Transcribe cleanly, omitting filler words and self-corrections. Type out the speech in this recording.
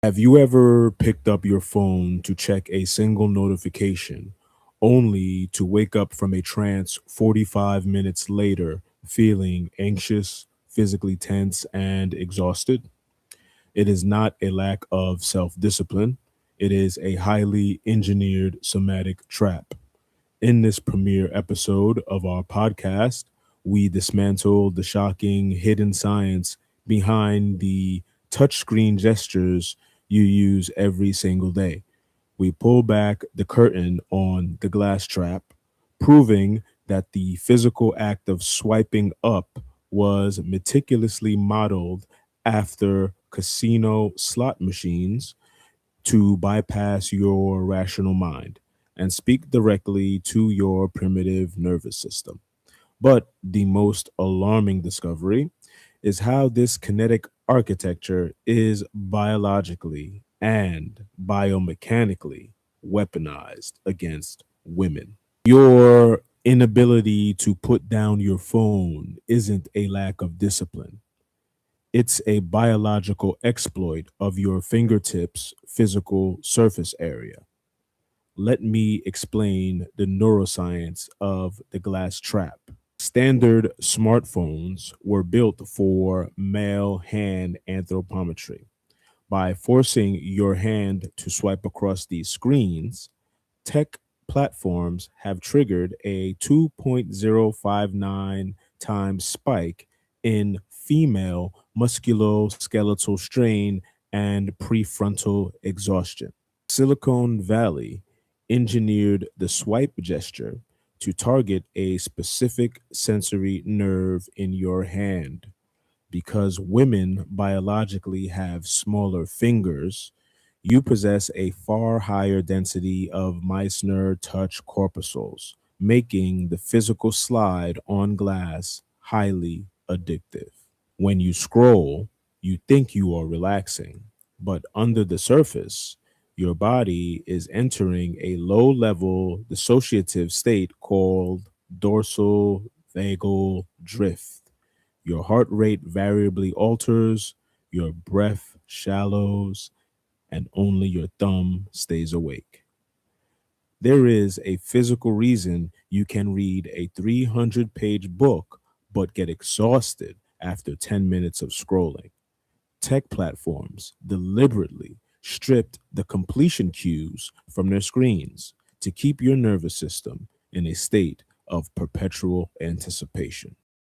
Have you ever picked up your phone to check a single notification only to wake up from a trance 45 minutes later feeling anxious, physically tense, and exhausted? It is not a lack of self discipline, it is a highly engineered somatic trap. In this premiere episode of our podcast, we dismantle the shocking hidden science behind the touchscreen gestures you use every single day. We pull back the curtain on the glass trap, proving that the physical act of swiping up was meticulously modeled after casino slot machines to bypass your rational mind and speak directly to your primitive nervous system. But the most alarming discovery is how this kinetic architecture is biologically and biomechanically weaponized against women. Your inability to put down your phone isn't a lack of discipline. It's a biological exploit of your fingertips' physical surface area. Let me explain the neuroscience of the glass trap. Standard smartphones were built for male hand anthropometry. By forcing your hand to swipe across these screens, tech platforms have triggered a 2.059 times spike in female musculoskeletal strain and prefrontal exhaustion. Silicon Valley engineered the swipe gesture to target a specific sensory nerve in your hand. Because women biologically have smaller fingers, you possess a far higher density of Meissner touch corpuscles, making the physical slide on glass highly addictive. When you scroll, you think you are relaxing, but under the surface, your body is entering a low level dissociative state called dorsal vagal drift. Your heart rate variably alters, your breath shallows, and only your thumb stays awake. There is a physical reason you can read a 300-page book but get exhausted after 10 minutes of scrolling. Tech platforms deliberately stripped the completion cues from their screens to keep your nervous system in a state of perpetual anticipation.